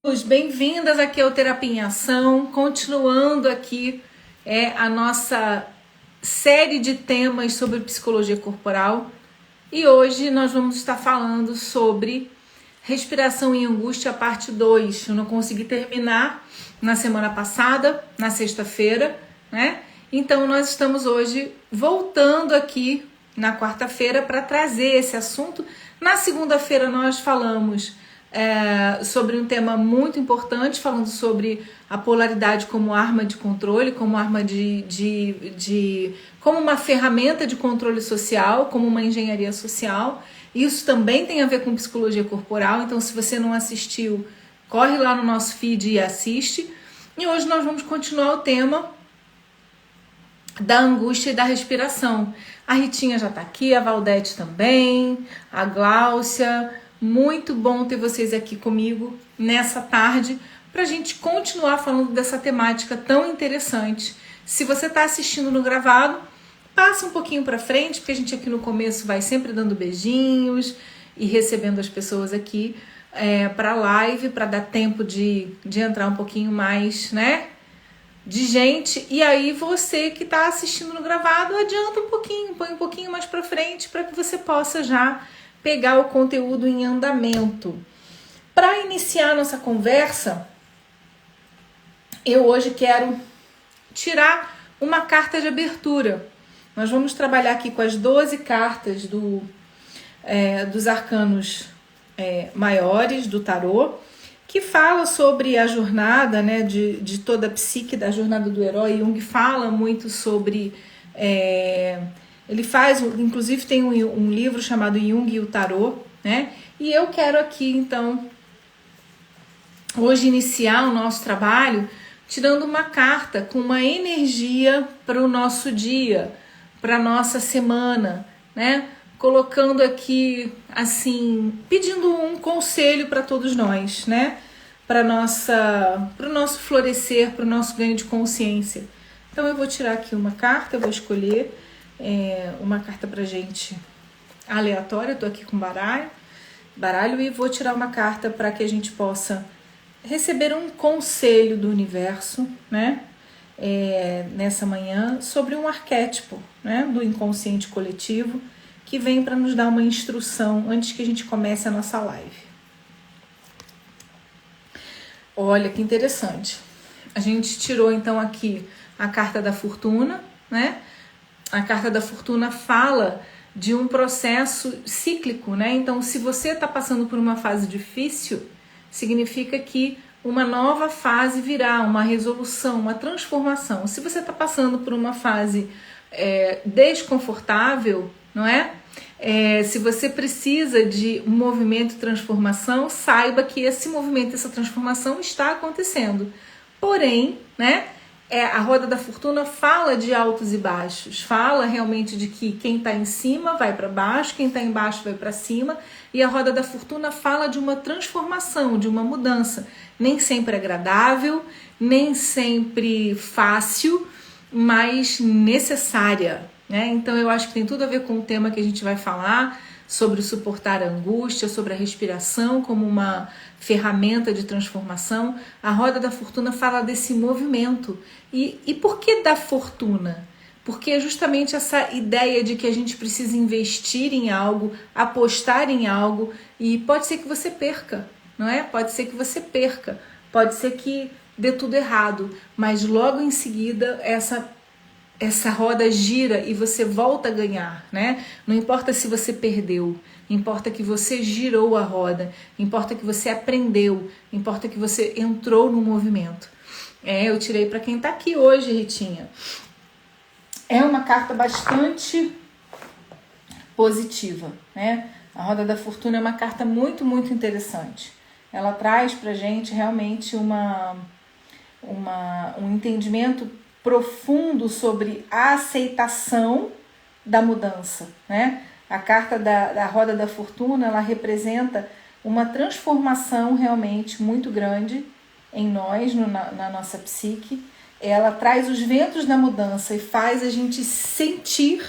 Bem-vindas aqui ao Terapia em Ação, continuando aqui a nossa série de temas sobre psicologia corporal, e hoje nós vamos estar falando sobre respiração em angústia, parte 2. Eu não consegui terminar na semana passada, na sexta-feira, né? Então nós estamos hoje voltando aqui na quarta-feira para trazer esse assunto. Na segunda-feira nós falamos sobre um tema muito importante, falando sobre a polaridade como arma de controle, como arma como uma ferramenta de controle social, como uma engenharia social. Isso também tem a ver com psicologia corporal, então se você não assistiu, corre lá no nosso feed e assiste. E hoje nós vamos continuar o tema da angústia e da respiração. A Ritinha já tá aqui, a Valdete também, a Gláucia. Muito bom ter vocês aqui comigo nessa tarde para a gente continuar falando dessa temática tão interessante. Se você está assistindo no gravado, passa um pouquinho para frente, porque a gente aqui no começo vai sempre dando beijinhos e recebendo as pessoas aqui para a live, para dar tempo de entrar um pouquinho mais, né, de gente. E aí você que está assistindo no gravado, adianta um pouquinho, põe um pouquinho mais para frente para que você possa já pegar o conteúdo em andamento. Para iniciar nossa conversa, eu hoje quero tirar uma carta de abertura. Nós vamos trabalhar aqui com as 12 cartas dos arcanos maiores do tarô, que fala sobre a jornada, né, de toda a psique, da jornada do herói. Jung fala muito sobre... ele faz, inclusive tem um livro chamado Jung e o Tarô, né? E eu quero aqui, então, hoje iniciar o nosso trabalho tirando uma carta com uma energia para o nosso dia, para a nossa semana, né? Colocando aqui, assim, pedindo um conselho para todos nós, né? Para o nosso florescer, para o nosso ganho de consciência. Então eu vou tirar aqui uma carta, eu vou escolher uma carta pra gente aleatória. Eu tô aqui com baralho e vou tirar uma carta para que a gente possa receber um conselho do universo, né, nessa manhã, sobre um arquétipo, né, do inconsciente coletivo, que vem para nos dar uma instrução antes que a gente comece a nossa live. Olha que interessante. A gente tirou então aqui a carta da fortuna, né? A carta da fortuna fala de um processo cíclico, né? Então, se você está passando por uma fase difícil, significa que uma nova fase virá, uma resolução, uma transformação. Se você está passando por uma fase desconfortável, não é? Se você precisa de um movimento de transformação, saiba que esse movimento, essa transformação está acontecendo. Porém, né? A roda da fortuna fala de altos e baixos, fala realmente de que quem está em cima vai para baixo, quem está embaixo vai para cima, e a roda da fortuna fala de uma transformação, de uma mudança. Nem sempre agradável, nem sempre fácil, mas necessária, né? Então eu acho que tem tudo a ver com o tema que a gente vai falar, sobre suportar a angústia, sobre a respiração como uma ferramenta de transformação. A roda da fortuna fala desse movimento. E por que da fortuna? Porque é justamente essa ideia de que a gente precisa investir em algo, apostar em algo, e pode ser que você perca, não é? Pode ser que você perca, pode ser que dê tudo errado, mas logo em seguida essa roda gira e você volta a ganhar, né? Não importa se você perdeu, importa que você girou a roda, importa que você aprendeu, importa que você entrou no movimento. Eu tirei para quem tá aqui hoje, Ritinha. É uma carta bastante positiva, né? A roda da fortuna é uma carta muito, muito interessante. Ela traz pra gente realmente um entendimento profundo sobre a aceitação da mudança, né? A carta da roda da fortuna, ela representa uma transformação realmente muito grande em nós, na nossa psique. Ela traz os ventos da mudança e faz a gente sentir,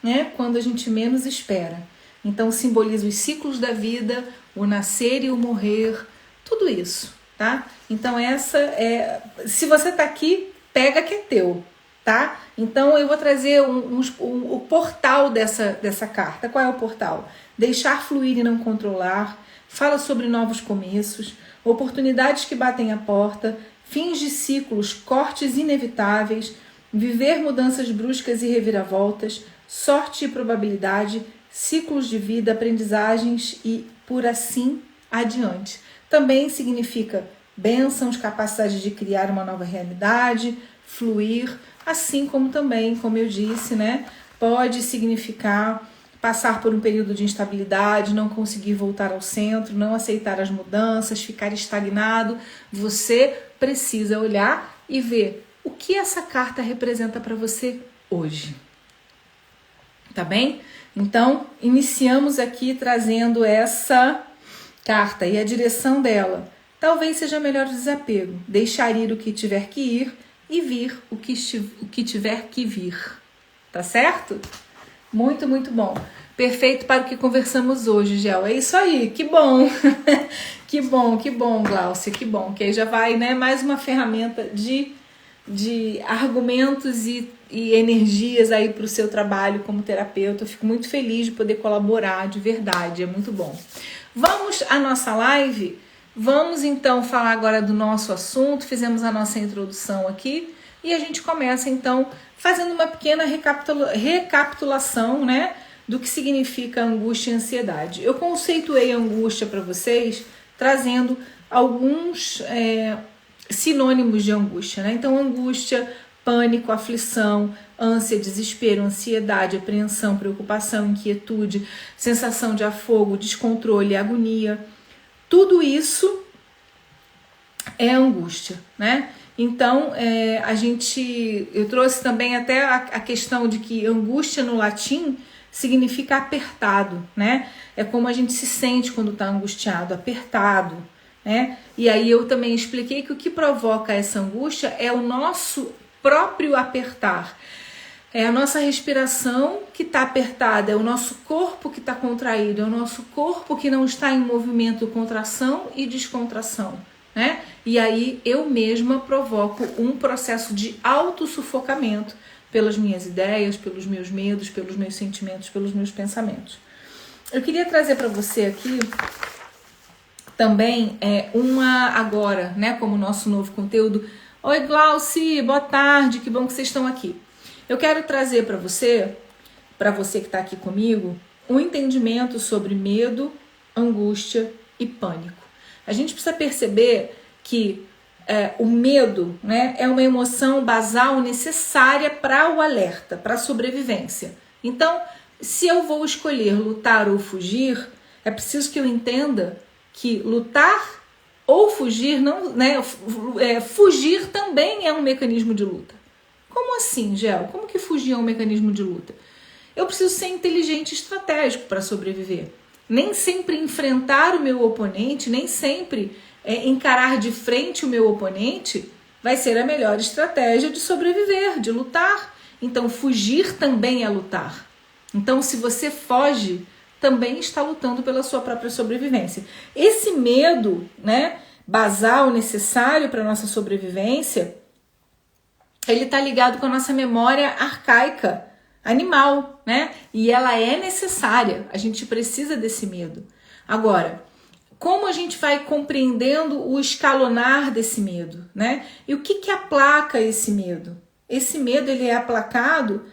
né, quando a gente menos espera. Então simboliza os ciclos da vida, o nascer e o morrer, tudo isso, tá? Então essa é... Se você tá aqui, pega que é teu, tá? Então eu vou trazer o portal dessa carta. Qual é o portal? Deixar fluir e não controlar. Fala sobre novos começos, oportunidades que batem a porta, fins de ciclos, cortes inevitáveis, viver mudanças bruscas e reviravoltas, sorte e probabilidade, ciclos de vida, aprendizagens e por assim adiante. Também significa bênçãos, capacidade de criar uma nova realidade, fluir, assim como também, como eu disse, né, pode significar passar por um período de instabilidade, não conseguir voltar ao centro, não aceitar as mudanças, ficar estagnado. Você precisa olhar e ver o que essa carta representa para você hoje. Tá bem? Então, iniciamos aqui trazendo essa carta e a direção dela. Talvez seja melhor o desapego, deixar ir o que tiver que ir e vir o que tiver que vir. Tá certo? Muito, muito bom. Perfeito para o que conversamos hoje, Gel. É isso aí, que bom. Que bom, Gláucia, que bom. Que aí já vai, né, mais uma ferramenta de argumentos e energias aí para o seu trabalho como terapeuta. Eu fico muito feliz de poder colaborar, de verdade, é muito bom. Vamos à nossa live? Vamos então falar agora do nosso assunto. Fizemos a nossa introdução aqui e a gente começa então fazendo uma pequena recapitulação, né, do que significa angústia e ansiedade. Eu conceituei a angústia para vocês trazendo alguns sinônimos de angústia, né? Então, angústia, pânico, aflição, ânsia, desespero, ansiedade, apreensão, preocupação, inquietude, sensação de afogo, descontrole, agonia. Tudo isso é angústia, né? Então, eu trouxe também até a questão de que angústia no latim significa apertado, né? É como a gente se sente quando está angustiado, apertado, né? E aí eu também expliquei que o que provoca essa angústia é o nosso próprio apertar. É a nossa respiração que está apertada, é o nosso corpo que está contraído, é o nosso corpo que não está em movimento, contração e descontração, né? E aí eu mesma provoco um processo de autossufocamento pelas minhas ideias, pelos meus medos, pelos meus sentimentos, pelos meus pensamentos. Eu queria trazer para você aqui também agora, né, como nosso novo conteúdo. Oi, Glauci, boa tarde, que bom que vocês estão aqui. Eu quero trazer para você que está aqui comigo, um entendimento sobre medo, angústia e pânico. A gente precisa perceber que o medo, né, é uma emoção basal necessária para o alerta, para a sobrevivência. Então, se eu vou escolher lutar ou fugir, é preciso que eu entenda que lutar ou fugir, fugir também é um mecanismo de luta. Como assim, Gel? Como que fugir é um mecanismo de luta? Eu preciso ser inteligente e estratégico para sobreviver. Nem sempre enfrentar o meu oponente, nem sempre encarar de frente o meu oponente vai ser a melhor estratégia de sobreviver, de lutar. Então, fugir também é lutar. Então, se você foge, também está lutando pela sua própria sobrevivência. Esse medo, né, basal, necessário para a nossa sobrevivência, ele está ligado com a nossa memória arcaica, animal, né? E ela é necessária, a gente precisa desse medo. Agora, como a gente vai compreendendo o escalonar desse medo, né? E o que aplaca esse medo? Esse medo, ele é aplacado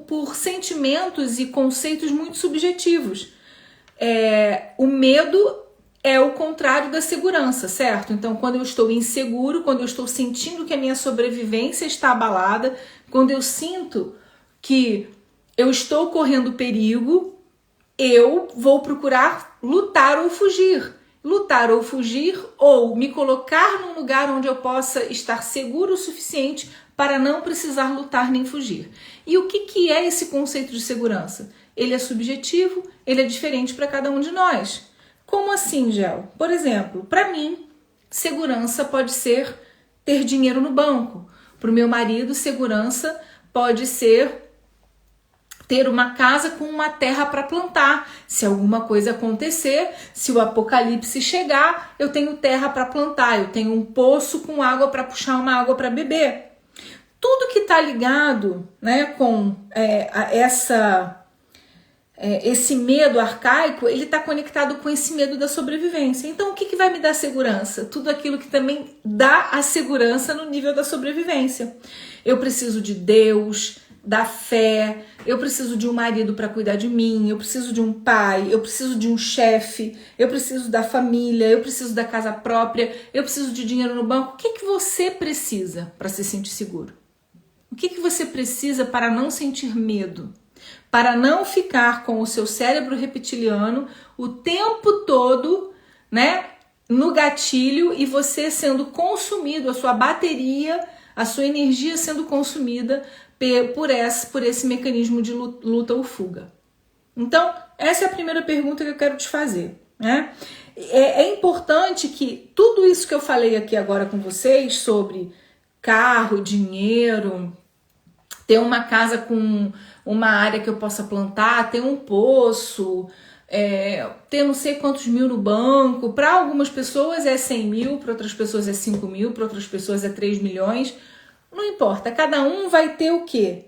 por sentimentos e conceitos muito subjetivos. O medo é o contrário da segurança, certo? Então, quando eu estou inseguro, quando eu estou sentindo que a minha sobrevivência está abalada, quando eu sinto que eu estou correndo perigo, eu vou procurar lutar ou fugir. Lutar ou fugir, ou me colocar num lugar onde eu possa estar seguro o suficiente para não precisar lutar nem fugir. E o que é esse conceito de segurança? Ele é subjetivo, ele é diferente para cada um de nós. Como assim, Gel? Por exemplo, para mim, segurança pode ser ter dinheiro no banco. Para o meu marido, segurança pode ser ter uma casa com uma terra para plantar. Se alguma coisa acontecer, se o apocalipse chegar, eu tenho terra para plantar, eu tenho um poço com água para puxar uma água para beber. Tudo que está ligado, né, com esse medo arcaico, ele está conectado com esse medo da sobrevivência. Então, o que vai me dar segurança? Tudo aquilo que também dá a segurança no nível da sobrevivência. Eu preciso de Deus, da fé, eu preciso de um marido para cuidar de mim, eu preciso de um pai, eu preciso de um chefe, eu preciso da família, eu preciso da casa própria, eu preciso de dinheiro no banco. O que você precisa para se sentir seguro? O que você precisa para não sentir medo? Para não ficar com o seu cérebro reptiliano o tempo todo, né, no gatilho e você sendo consumido, a sua bateria, a sua energia sendo consumida por esse mecanismo de luta ou fuga. Então, essa é a primeira pergunta que eu quero te fazer, né? É importante que tudo isso que eu falei aqui agora com vocês sobre carro, dinheiro, ter uma casa com uma área que eu possa plantar, ter um poço, ter não sei quantos mil no banco. Para algumas pessoas é 100 mil, para outras pessoas é 5 mil, para outras pessoas é 3 milhões. Não importa, cada um vai ter o quê?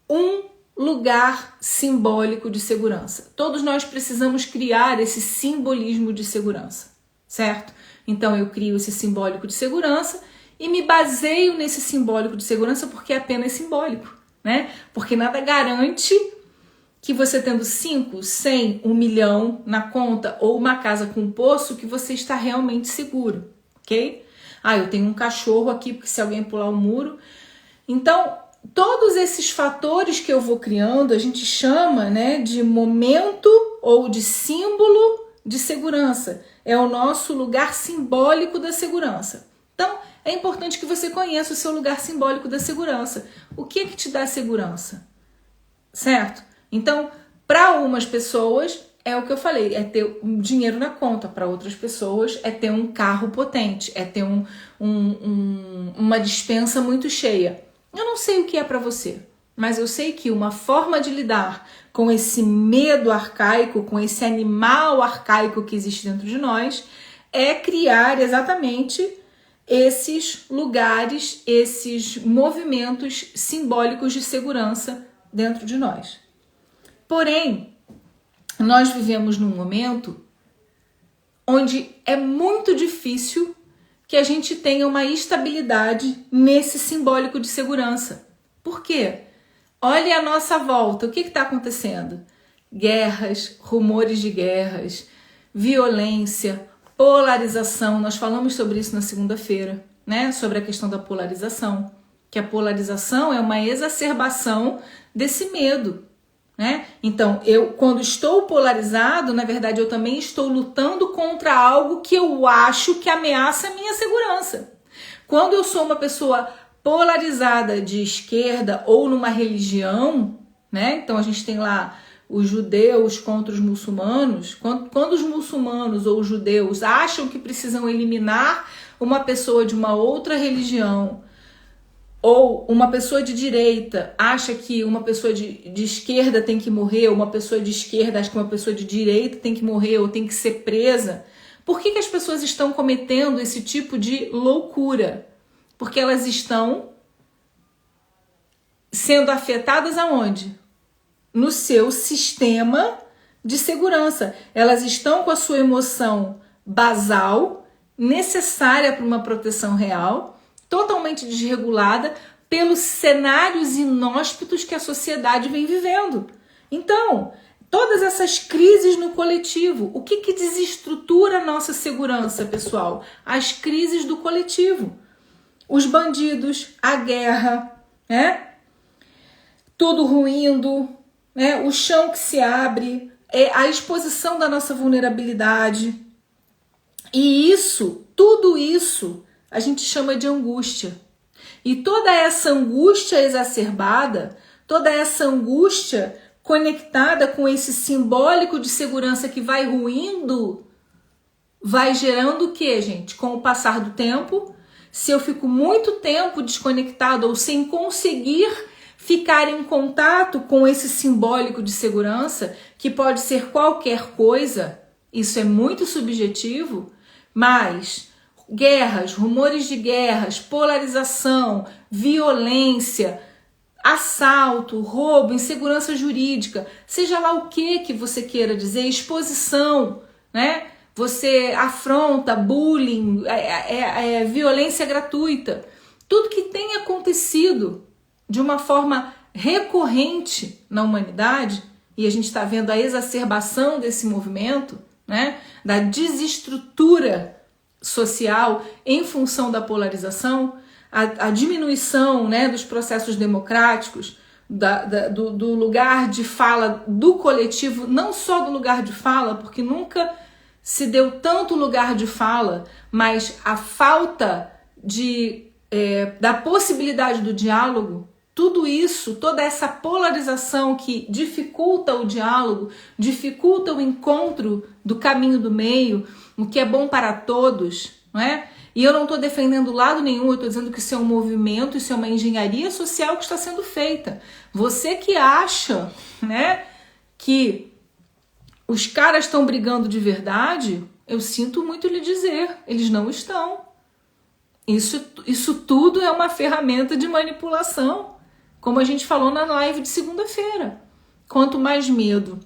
Um lugar simbólico de segurança. Todos nós precisamos criar esse simbolismo de segurança, certo? Então eu crio esse simbólico de segurança e me baseio nesse simbólico de segurança porque é apenas simbólico, né? Porque nada garante que você tendo 5, 100, 1 milhão na conta ou uma casa com um poço que você está realmente seguro, ok? Eu tenho um cachorro aqui porque se alguém pular o muro. Então, todos esses fatores que eu vou criando, a gente chama, né, de momento ou de símbolo de segurança. É o nosso lugar simbólico da segurança. Então, é importante que você conheça o seu lugar simbólico da segurança. O que te dá segurança? Certo? Então, para algumas pessoas, é o que eu falei, é ter um dinheiro na conta. Para outras pessoas, é ter um carro potente, é ter uma despensa muito cheia. Eu não sei o que é para você, mas eu sei que uma forma de lidar com esse medo arcaico, com esse animal arcaico que existe dentro de nós, é criar exatamente esses lugares, esses movimentos simbólicos de segurança dentro de nós. Porém, nós vivemos num momento onde é muito difícil que a gente tenha uma estabilidade nesse simbólico de segurança. Por quê? Olhe à nossa volta, o que está acontecendo? Guerras, rumores de guerras, violência, polarização. Nós falamos sobre isso na segunda-feira, né? Sobre a questão da polarização. Que a polarização é uma exacerbação desse medo, né? Então, eu quando estou polarizado, na verdade eu também estou lutando contra algo que eu acho que ameaça a minha segurança. Quando eu sou uma pessoa polarizada de esquerda ou numa religião, né? Então a gente tem lá os judeus contra os muçulmanos. Quando os muçulmanos ou os judeus acham que precisam eliminar uma pessoa de uma outra religião, ou uma pessoa de direita acha que uma pessoa de esquerda tem que morrer, ou uma pessoa de esquerda acha que uma pessoa de direita tem que morrer ou tem que ser presa. Por que as pessoas estão cometendo esse tipo de loucura? Porque elas estão sendo afetadas aonde? No seu sistema de segurança. Elas estão com a sua emoção basal, necessária para uma proteção real, totalmente desregulada pelos cenários inóspitos que a sociedade vem vivendo. Então, todas essas crises no coletivo, o que desestrutura a nossa segurança, pessoal? As crises do coletivo. Os bandidos, a guerra, né? Tudo ruindo, né? O chão que se abre, a exposição da nossa vulnerabilidade. E tudo isso, a gente chama de angústia. E toda essa angústia exacerbada, toda essa angústia conectada com esse simbólico de segurança que vai ruindo, vai gerando o quê, gente? Com o passar do tempo, se eu fico muito tempo desconectado ou sem conseguir ficar em contato com esse simbólico de segurança, que pode ser qualquer coisa, isso é muito subjetivo, mas guerras, rumores de guerras, polarização, violência, assalto, roubo, insegurança jurídica, seja lá o que você queira dizer, exposição, né? Você afronta, bullying, violência gratuita, tudo que tem acontecido de uma forma recorrente na humanidade, e a gente está vendo a exacerbação desse movimento, né? Da desestrutura social em função da polarização, a diminuição, né, dos processos democráticos, do lugar de fala do coletivo, não só do lugar de fala, porque nunca se deu tanto lugar de fala, mas a falta da possibilidade do diálogo, tudo isso, toda essa polarização que dificulta o diálogo, dificulta o encontro do caminho do meio, o que é bom para todos, não é? E eu não estou defendendo lado nenhum, eu estou dizendo que isso é um movimento, isso é uma engenharia social que está sendo feita. Você que acha, né, que os caras estão brigando de verdade, eu sinto muito lhe dizer, eles não estão. Isso tudo é uma ferramenta de manipulação, como a gente falou na live de segunda-feira. Quanto mais medo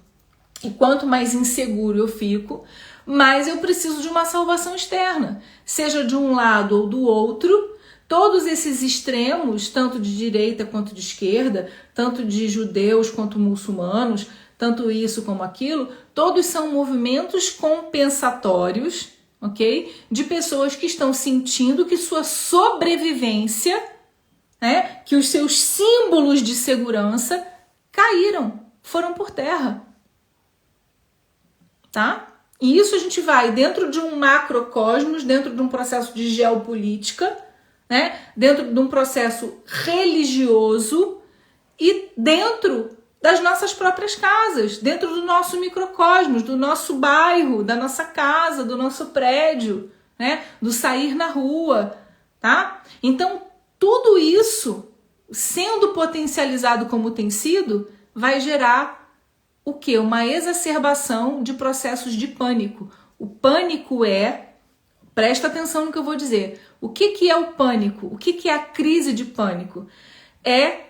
e quanto mais inseguro eu fico, mais eu preciso de uma salvação externa, seja de um lado ou do outro. Todos esses extremos, tanto de direita quanto de esquerda, tanto de judeus quanto muçulmanos, tanto isso como aquilo, todos são movimentos compensatórios, ok? De pessoas que estão sentindo que sua sobrevivência, né, que os seus símbolos de segurança caíram, foram por terra, tá? E isso a gente vai dentro de um macrocosmos, dentro de um processo de geopolítica, né? Dentro de um processo religioso e dentro das nossas próprias casas, dentro do nosso microcosmos, do nosso bairro, da nossa casa, do nosso prédio, né? Do sair na rua, tá? Então, tudo isso, sendo potencializado como tem sido, vai gerar o quê? Uma exacerbação de processos de pânico. O pânico presta atenção no que eu vou dizer, o que é o pânico? O que é a crise de pânico? É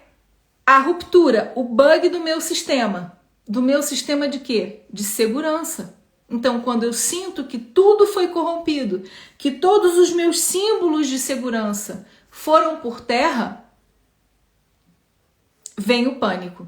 a ruptura, o bug do meu sistema. Do meu sistema de quê? De segurança. Então, quando eu sinto que tudo foi corrompido, que todos os meus símbolos de segurança foram por terra, vem o pânico.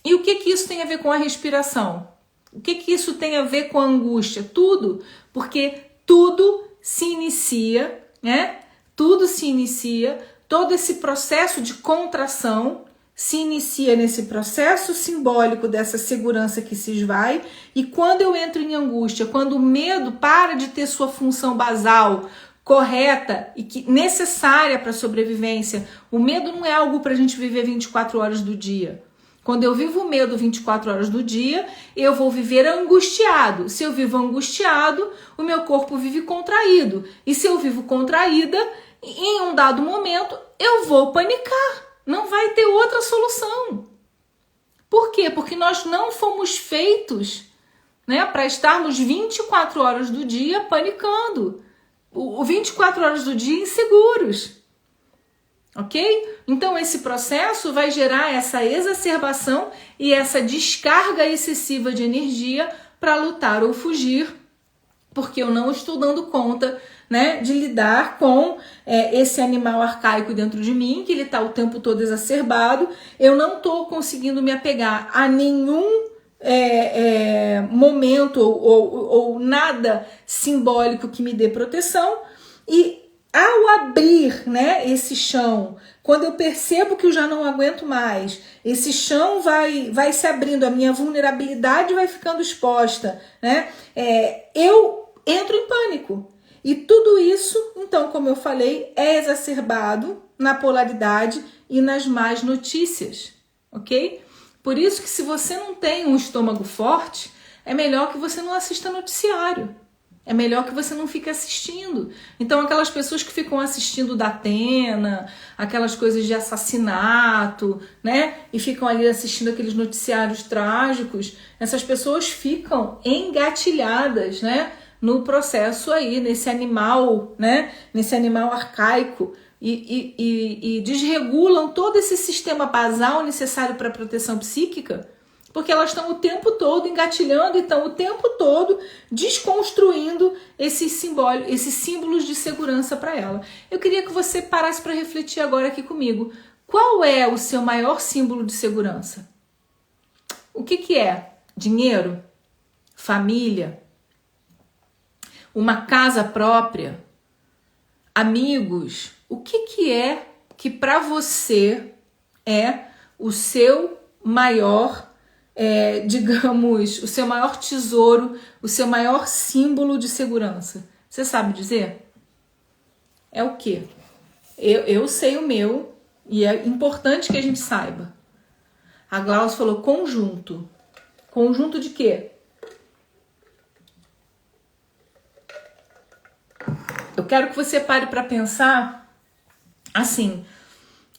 E o que isso tem a ver com a respiração? O que isso tem a ver com a angústia? Tudo, porque tudo se inicia, né? Tudo se inicia, todo esse processo de contração se inicia nesse processo simbólico dessa segurança que se esvai, e quando eu entro em angústia, quando o medo para de ter sua função basal, correta e necessária para a sobrevivência, o medo não é algo para a gente viver 24 horas do dia. Quando eu vivo o medo 24 horas do dia, eu vou viver angustiado. Se eu vivo angustiado, o meu corpo vive contraído. E se eu vivo contraída, em um dado momento, eu vou panicar. Não vai ter outra solução. Por quê? Porque nós não fomos feitos, né, para estarmos 24 horas do dia panicando. 24 horas do dia inseguros. Ok? Então esse processo vai gerar essa exacerbação e essa descarga excessiva de energia para lutar ou fugir, porque eu não estou dando conta, né, de lidar com esse animal arcaico dentro de mim, que ele está o tempo todo exacerbado. Eu não estou conseguindo me apegar a nenhum momento ou nada simbólico que me dê proteção. E ao abrir, né, esse chão, quando eu percebo que eu já não aguento mais, esse chão vai se abrindo, a minha vulnerabilidade vai ficando exposta, né, eu entro em pânico. E tudo isso, então, como eu falei, é exacerbado na polaridade e nas más notícias, ok? Por isso que se você não tem um estômago forte, é melhor que você não assista noticiário. É melhor que você não fique assistindo. Então, aquelas pessoas que ficam assistindo da Atena, aquelas coisas de assassinato, né? E ficam ali assistindo aqueles noticiários trágicos, essas pessoas ficam engatilhadas, né? No processo aí, nesse animal, né? Nesse animal arcaico. E desregulam todo esse sistema basal necessário para a proteção psíquica, porque elas estão o tempo todo engatilhando e estão o tempo todo desconstruindo esses símbolos de segurança para ela. Eu queria que você parasse para refletir agora aqui comigo. Qual é o seu maior símbolo de segurança? O que é? Dinheiro? Família? Uma casa própria? Amigos? O que é que para você é o seu maior digamos, o seu maior tesouro, o seu maior símbolo de segurança? Você sabe dizer? É o quê? Eu sei o meu e é importante que a gente saiba. A Glaucia falou conjunto. Conjunto de quê? Eu quero que você pare para pensar assim,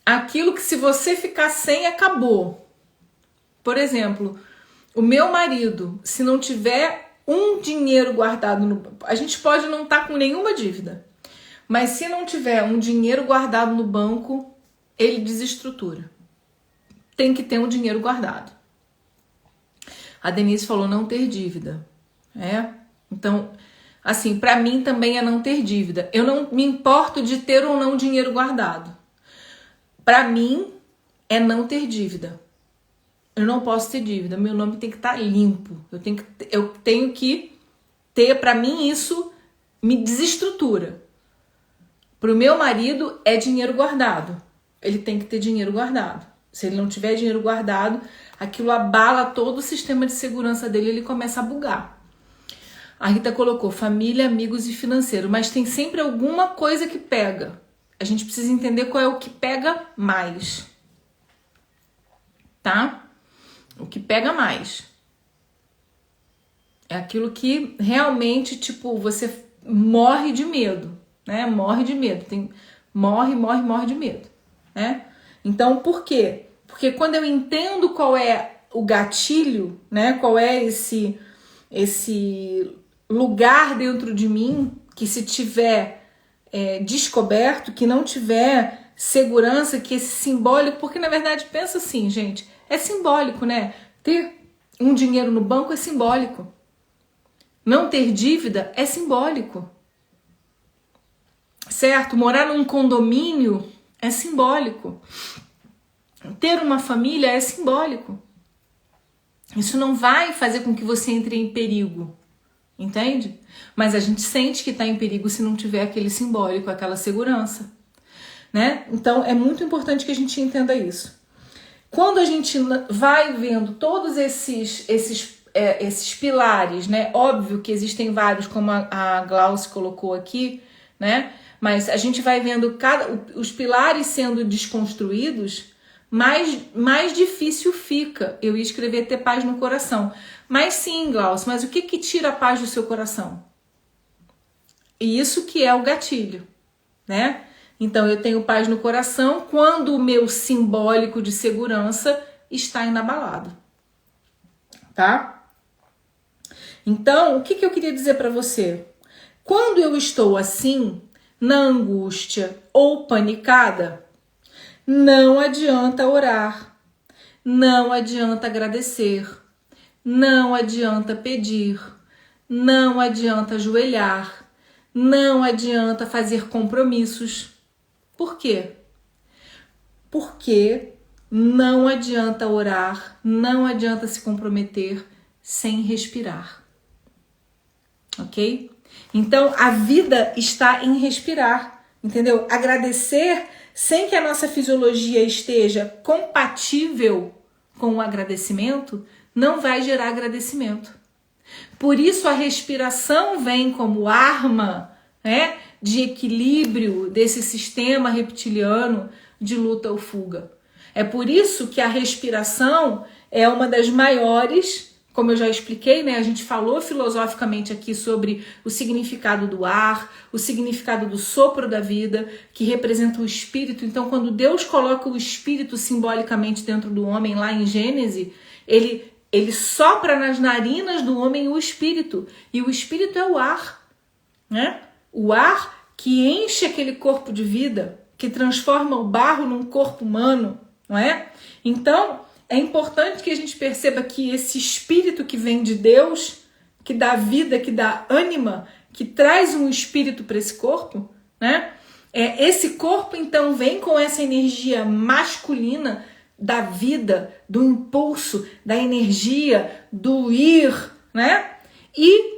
aquilo que se você ficar sem, acabou. Por exemplo, o meu marido, se não tiver um dinheiro guardado no banco, a gente pode não estar com nenhuma dívida, mas se não tiver um dinheiro guardado no banco, ele desestrutura. Tem que ter um dinheiro guardado. A Denise falou não ter dívida. Então, assim, para mim também é não ter dívida. Eu não me importo de ter ou não dinheiro guardado. Para mim é não ter dívida. Eu não posso ter dívida, meu nome tem que estar limpo. Eu tenho que ter, para mim isso me desestrutura. Para o meu marido é dinheiro guardado. Ele tem que ter dinheiro guardado. Se ele não tiver dinheiro guardado, aquilo abala todo o sistema de segurança dele e ele começa a bugar. A Rita colocou família, amigos e financeiro, mas tem sempre alguma coisa que pega. A gente precisa entender qual é o que pega mais. Tá? O que pega mais é aquilo que realmente, tipo, você morre de medo, né? Morre de medo. Morre de medo, né? Então, por quê? Porque quando eu entendo qual é o gatilho, né? Qual é esse lugar dentro de mim que se tiver descoberto, que não tiver segurança, que esse simbólico... Porque, na verdade, pensa assim, gente... É simbólico, né? Ter um dinheiro no banco é simbólico. Não ter dívida é simbólico. Certo? Morar num condomínio é simbólico. Ter uma família é simbólico. Isso não vai fazer com que você entre em perigo. Entende? Mas a gente sente que está em perigo se não tiver aquele simbólico, aquela segurança. Né? Então é muito importante que a gente entenda isso. Quando a gente vai vendo todos esses pilares, né? Óbvio que existem vários, como a Glaucia colocou aqui, né? Mas a gente vai vendo os pilares sendo desconstruídos, mais difícil fica. Eu ia escrever ter paz no coração. Mas sim, Glaucia, mas o que tira a paz do seu coração? E isso que é o gatilho, né? Então, eu tenho paz no coração quando o meu simbólico de segurança está inabalado. Tá? Então, o que eu queria dizer para você? Quando eu estou assim, na angústia ou panicada, não adianta orar, não adianta agradecer, não adianta pedir, não adianta ajoelhar, não adianta fazer compromissos. Por quê? Porque não adianta orar, não adianta se comprometer sem respirar. Ok? Então, a vida está em respirar, entendeu? Agradecer sem que a nossa fisiologia esteja compatível com o agradecimento, não vai gerar agradecimento. Por isso, a respiração vem como arma, né, de equilíbrio desse sistema reptiliano de luta ou fuga. É por isso que a respiração é uma das maiores como eu já expliquei, né? A gente falou filosoficamente aqui sobre o significado do ar, o significado do sopro da vida, que representa o espírito. Então, quando Deus coloca o espírito simbolicamente dentro do homem, lá em Gênesis, ele sopra nas narinas do homem o espírito. E o espírito é o ar, né? O ar que enche aquele corpo de vida, que transforma o barro num corpo humano, não é? Então, é importante que a gente perceba que esse espírito que vem de Deus, que dá vida, que dá ânima, que traz um espírito para esse corpo, né? Esse corpo, então, vem com essa energia masculina da vida, do impulso, da energia, do ir, né? E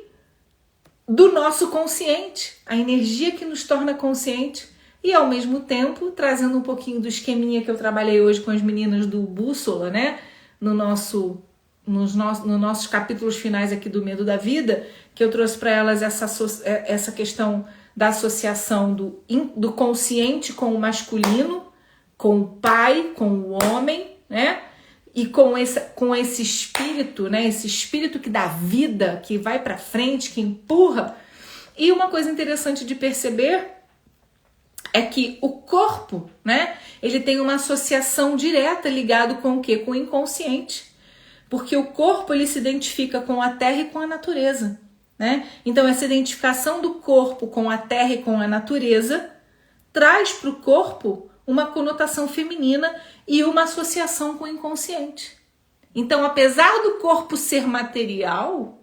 do nosso consciente, a energia que nos torna consciente. E, ao mesmo tempo, trazendo um pouquinho do esqueminha que eu trabalhei hoje com as meninas do Bússola, né? Nos nossos capítulos finais aqui do Medo da Vida, que eu trouxe para elas essa questão da associação do consciente com o masculino, com o pai, com o homem, né? E com esse espírito, né? Esse espírito que dá vida, que vai para frente, que empurra. E uma coisa interessante de perceber é que o corpo, né, ele tem uma associação direta ligado com o quê? Com o inconsciente. Porque o corpo, ele se identifica com a terra e com a natureza, né? Então, essa identificação do corpo com a terra e com a natureza traz para o corpo uma conotação feminina e uma associação com o inconsciente. Então, apesar do corpo ser material,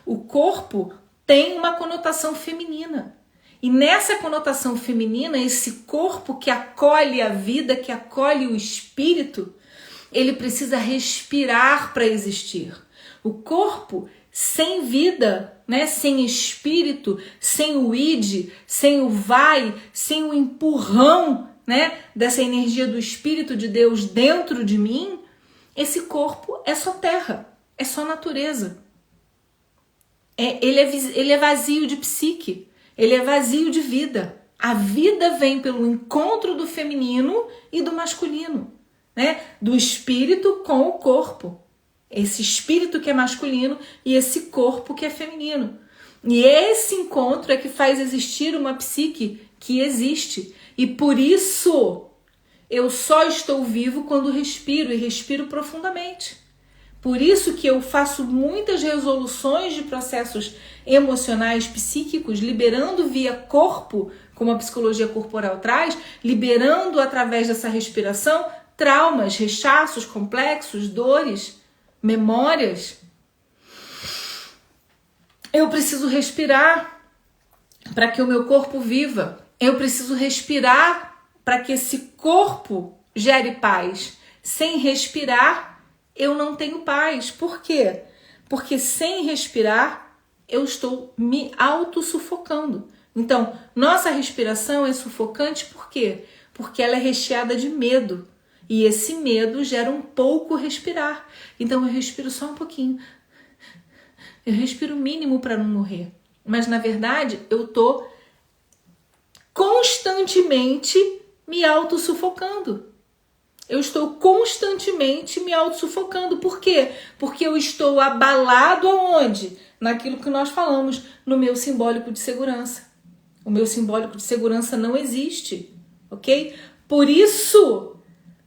o corpo tem uma conotação feminina. E nessa conotação feminina, esse corpo que acolhe a vida, que acolhe o espírito, ele precisa respirar para existir. O corpo sem vida, né, sem espírito, sem o id, sem o vai, sem o empurrão, né, dessa energia do Espírito de Deus dentro de mim, esse corpo é só terra, é só natureza. Ele é vazio de psique. Ele é vazio de vida. A vida vem pelo encontro do feminino e do masculino, né? Do espírito com o corpo. Esse espírito que é masculino e esse corpo que é feminino. E esse encontro é que faz existir uma psique que existe. E por isso eu só estou vivo quando respiro, e respiro profundamente. Por isso que eu faço muitas resoluções de processos emocionais, psíquicos, liberando via corpo, como a psicologia corporal traz, liberando através dessa respiração traumas, rechaços, complexos, dores, memórias. Eu preciso respirar para que o meu corpo viva. Eu preciso respirar para que esse corpo gere paz. Sem respirar, eu não tenho paz. Por quê? Porque sem respirar, eu estou me autossufocando. Então, nossa respiração é sufocante por quê? Porque ela é recheada de medo. E esse medo gera um pouco respirar. Então, eu respiro só um pouquinho. Eu respiro o mínimo para não morrer. Mas, na verdade, eu estou constantemente me autossufocando. Eu estou constantemente me autossufocando. Por quê? Porque eu estou abalado aonde? Naquilo que nós falamos, no meu simbólico de segurança. O meu simbólico de segurança não existe, ok? Por isso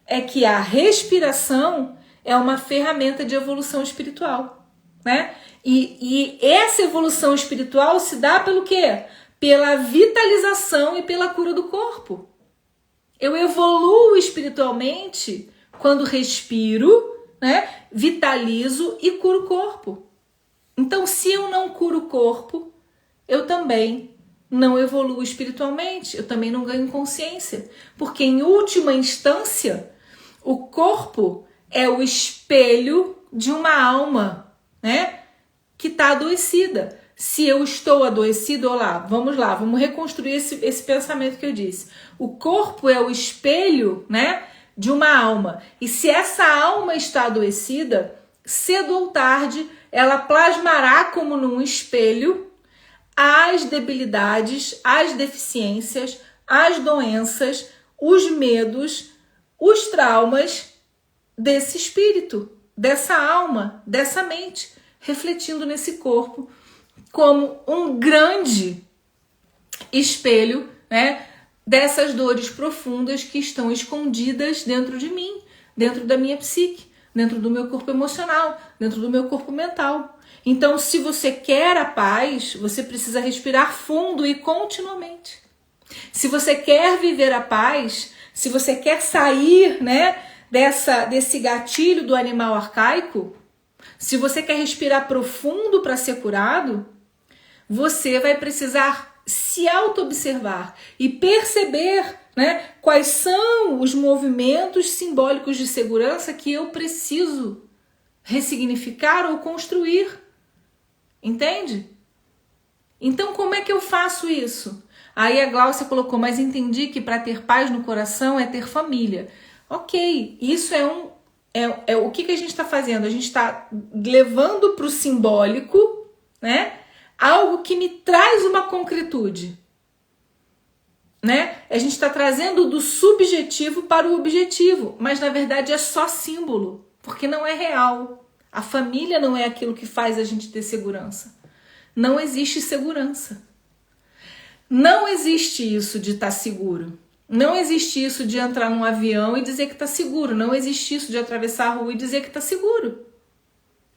é que a respiração é uma ferramenta de evolução espiritual, né? E essa evolução espiritual se dá pelo quê? Pela vitalização e pela cura do corpo. Eu evoluo espiritualmente quando respiro, né? Vitalizo e curo o corpo. Então, se eu não curo o corpo, eu também não evoluo espiritualmente, eu também não ganho consciência. Porque, em última instância, o corpo é o espelho de uma alma, né? Que está adoecida. Se eu estou adoecido, vamos reconstruir esse pensamento que eu disse. O corpo é o espelho, né, de uma alma. E se essa alma está adoecida, cedo ou tarde, ela plasmará como num espelho as debilidades, as deficiências, as doenças, os medos, os traumas desse espírito. dessa alma, dessa mente, refletindo nesse corpo como um grande espelho, né, dessas dores profundas que estão escondidas dentro de mim, dentro da minha psique, dentro do meu corpo emocional, dentro do meu corpo mental. Então, se você quer a paz, você precisa respirar fundo e continuamente. Se você quer viver a paz, se você quer sair, né, desse gatilho do animal arcaico, se você quer respirar profundo para ser curado, você vai precisar se auto-observar e perceber, né, quais são os movimentos simbólicos de segurança que eu preciso ressignificar ou construir. Entende? Então, como é que eu faço isso? Aí a Gláucia colocou, mas entendi que para ter paz no coração é ter família. Ok, isso é o que a gente está fazendo? A gente está levando para o simbólico, né, algo que me traz uma concretude. Né? A gente está trazendo do subjetivo para o objetivo, mas na verdade é só símbolo, porque não é real. A família não é aquilo que faz a gente ter segurança. Não existe segurança. Não existe isso de estar seguro. Não existe isso de entrar num avião e dizer que está seguro. Não existe isso de atravessar a rua e dizer que está seguro.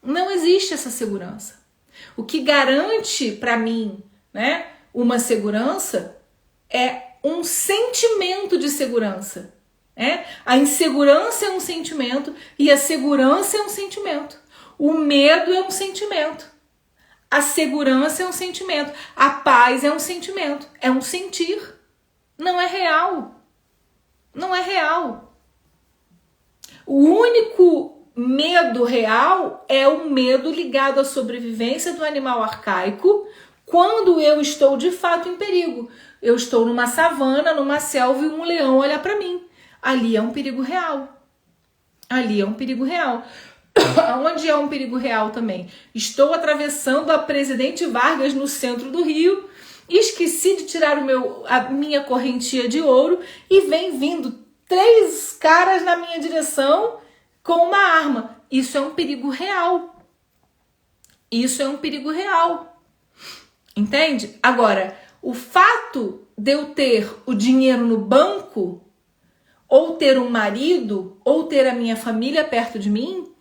Não existe essa segurança. O que garante para mim, né, uma segurança é um sentimento de segurança. A insegurança é um sentimento e a segurança é um sentimento. O medo é um sentimento. A segurança é um sentimento. A paz é um sentimento. É um sentir. Não é real. Não é real. O único medo real é o medo ligado à sobrevivência do animal arcaico quando eu estou de fato em perigo. Eu estou numa savana, numa selva e um leão olha para mim. Ali é um perigo real. Ali é um perigo real. Onde é um perigo real também? Estou atravessando a Presidente Vargas no centro do Rio, esqueci de tirar a minha correntinha de ouro e vem vindo 3 caras na minha direção com uma arma. Isso é um perigo real. Isso é um perigo real. Entende? Agora, o fato de eu ter o dinheiro no banco, ou ter um marido, ou ter a minha família perto de mim,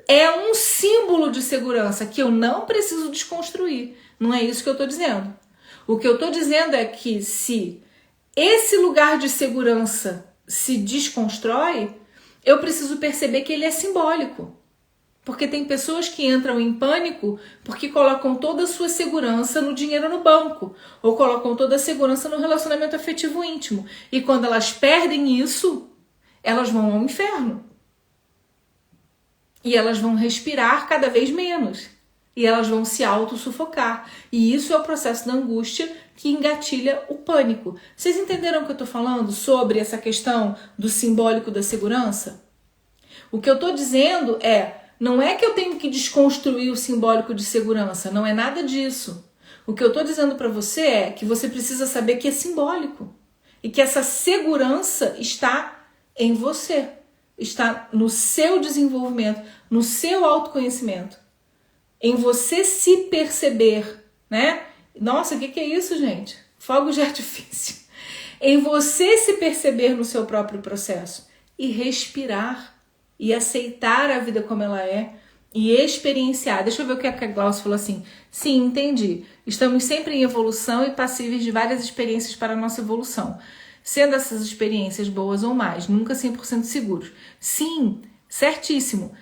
é um símbolo de segurança que eu não preciso desconstruir. Não é isso que eu estou dizendo. O que eu estou dizendo é que se esse lugar de segurança se desconstrói, eu preciso perceber que ele é simbólico. Porque tem pessoas que entram em pânico porque colocam toda a sua segurança no dinheiro no banco, ou colocam toda a segurança no relacionamento afetivo íntimo. E quando elas perdem isso, elas vão ao inferno. E elas vão respirar cada vez menos. E elas vão se auto-sufocar. E isso é o processo da angústia que engatilha o pânico. Vocês entenderam o que eu estou falando sobre essa questão do simbólico da segurança? O que eu estou dizendo não é que eu tenho que desconstruir o simbólico de segurança. Não é nada disso. O que eu estou dizendo para você é que você precisa saber que é simbólico. E que essa segurança está em você. Está no seu desenvolvimento, no seu autoconhecimento, em você se perceber, né? Nossa, o que é isso, gente? Fogos de artifício. Em você se perceber no seu próprio processo e respirar e aceitar a vida como ela é e experienciar. Deixa eu ver o que a Glaucia falou assim. Sim, entendi. Estamos sempre em evolução e passíveis de várias experiências para a nossa evolução. Sendo essas experiências boas ou mais, nunca 100% seguros. Sim, certíssimo.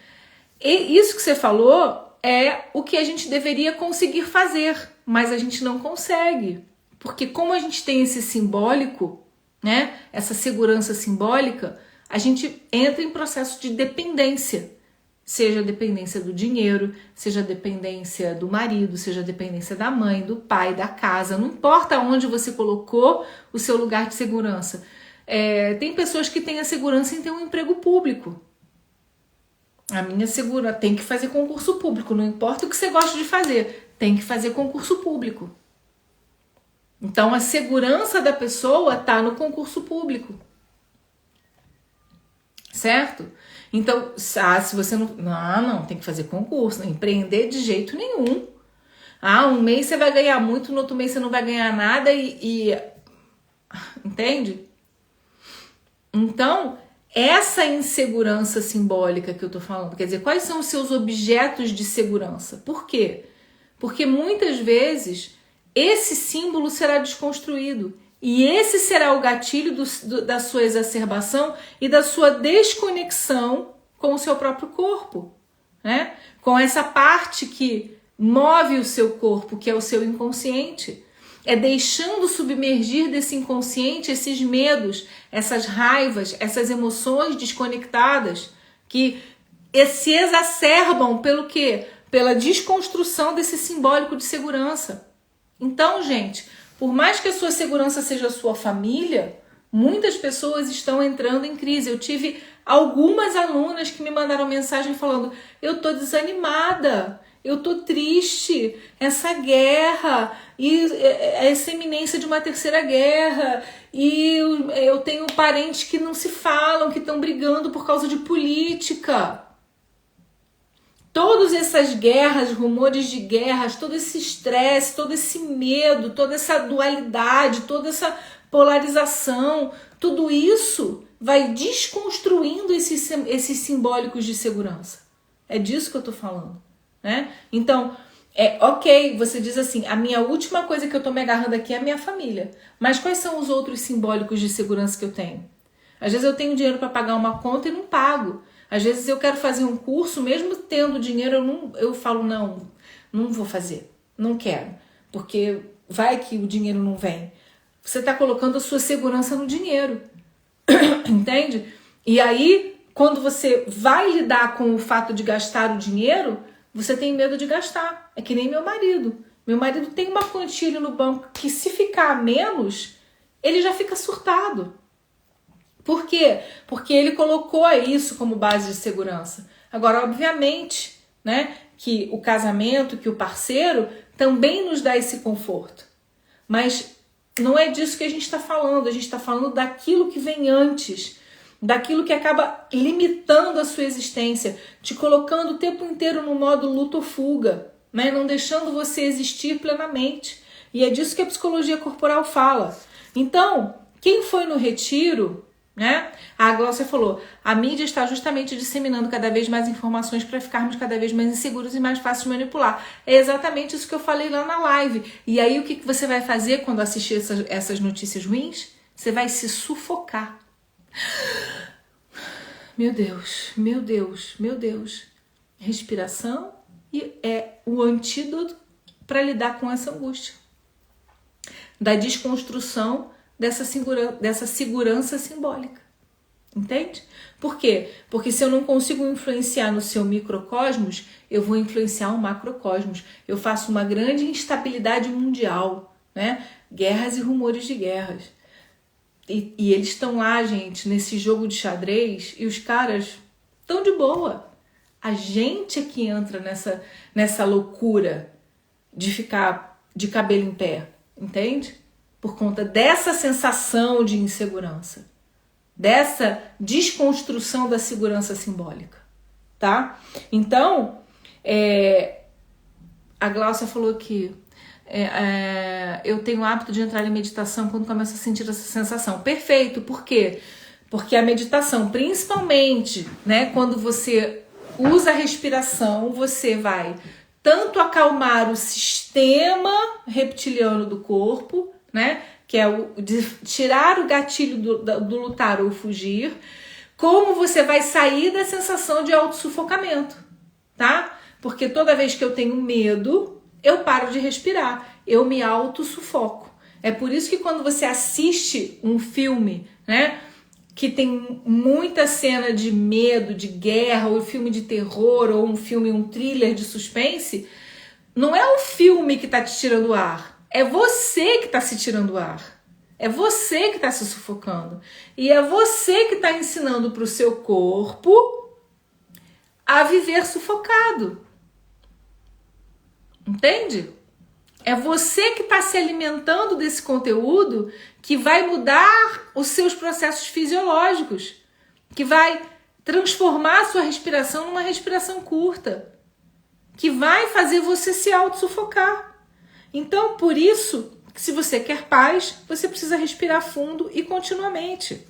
E isso que você falou é o que a gente deveria conseguir fazer, mas a gente não consegue. Porque como a gente tem esse simbólico, né, essa segurança simbólica, a gente entra em processo de dependência. Seja dependência do dinheiro, seja dependência do marido, seja dependência da mãe, do pai, da casa. Não importa onde você colocou o seu lugar de segurança. Tem pessoas que têm a segurança em ter um emprego público. A minha segurança tem que fazer concurso público. Não importa o que você gosta de fazer, tem que fazer concurso público. Então a segurança da pessoa está no concurso público. Certo? Então, se você não, tem que fazer concurso, não empreender de jeito nenhum. Um mês você vai ganhar muito, no outro mês você não vai ganhar nada entende? Então, essa insegurança simbólica que eu tô falando, quer dizer, quais são os seus objetos de segurança? Por quê? Porque muitas vezes esse símbolo será desconstruído e esse será o gatilho da sua exacerbação e da sua desconexão com o seu próprio corpo, né? Com essa parte que move o seu corpo, que é o seu inconsciente. É deixando submergir desse inconsciente esses medos, essas raivas, essas emoções desconectadas que se exacerbam pelo quê? Pela desconstrução desse simbólico de segurança. Então, gente, por mais que a sua segurança seja a sua família, muitas pessoas estão entrando em crise. Eu tive algumas alunas que me mandaram mensagem falando: eu tô desanimada, eu tô triste, essa guerra, e essa iminência de uma terceira guerra, e eu tenho parentes que não se falam, que estão brigando por causa de política. Todas essas guerras, rumores de guerras, todo esse estresse, todo esse medo, toda essa dualidade, toda essa polarização, tudo isso vai desconstruindo esses simbólicos de segurança. É disso que eu tô falando, né? Então, ok, você diz assim, a minha última coisa que eu tô me agarrando aqui é a minha família. Mas quais são os outros simbólicos de segurança que eu tenho? Às vezes eu tenho dinheiro para pagar uma conta e não pago. Às vezes eu quero fazer um curso, mesmo tendo dinheiro, eu falo, não vou fazer, não quero, porque vai que o dinheiro não vem. Você está colocando a sua segurança no dinheiro, entende? E aí, quando você vai lidar com o fato de gastar o dinheiro, você tem medo de gastar. É que nem meu marido. Meu marido tem uma quantia ali no banco que, se ficar a menos, ele já fica surtado. Por quê? Porque ele colocou isso como base de segurança. Agora, obviamente, né, que o casamento, que o parceiro também nos dá esse conforto. Mas não é disso que a gente está falando. A gente está falando daquilo que vem antes, daquilo que acaba limitando a sua existência, te colocando o tempo inteiro no modo luta ou fuga, né, não deixando você existir plenamente. E é disso que a psicologia corporal fala. Então, quem foi no retiro, né? A Glócia falou, a mídia está justamente disseminando cada vez mais informações para ficarmos cada vez mais inseguros e mais fáceis de manipular. É exatamente isso que eu falei lá na live. E aí o que você vai fazer quando assistir essas notícias ruins? Você vai se sufocar. Meu Deus, meu Deus, meu Deus. Respiração é o antídoto para lidar com essa angústia. Da desconstrução dessa segurança simbólica. Entende? Por quê? Porque se eu não consigo influenciar no seu microcosmos, eu vou influenciar o macrocosmos. Eu faço uma grande instabilidade mundial, né? Guerras e rumores de guerras. E eles estão lá, gente, nesse jogo de xadrez, e os caras estão de boa. A gente é que entra nessa loucura de ficar de cabelo em pé, entende? Por conta dessa sensação de insegurança, dessa desconstrução da segurança simbólica, tá? Então, a Gláucia falou que eu tenho o hábito de entrar em meditação quando começo a sentir essa sensação. Perfeito, por quê? Porque a meditação, principalmente, né, quando você usa a respiração, você vai tanto acalmar o sistema reptiliano do corpo, né, que é o de tirar o gatilho do lutar ou fugir, como você vai sair da sensação de autossufocamento, tá? Porque toda vez que eu tenho medo, eu paro de respirar, eu me autossufoco. É por isso que quando você assiste um filme, né, que tem muita cena de medo, de guerra, ou filme de terror, ou um thriller de suspense, não é o filme que tá te tirando o ar. É você que está se tirando o ar. É você que está se sufocando. E é você que está ensinando para o seu corpo a viver sufocado. Entende? É você que está se alimentando desse conteúdo que vai mudar os seus processos fisiológicos, que vai transformar a sua respiração numa respiração curta, que vai fazer você se auto-sufocar. Então, por isso, se você quer paz, você precisa respirar fundo e continuamente,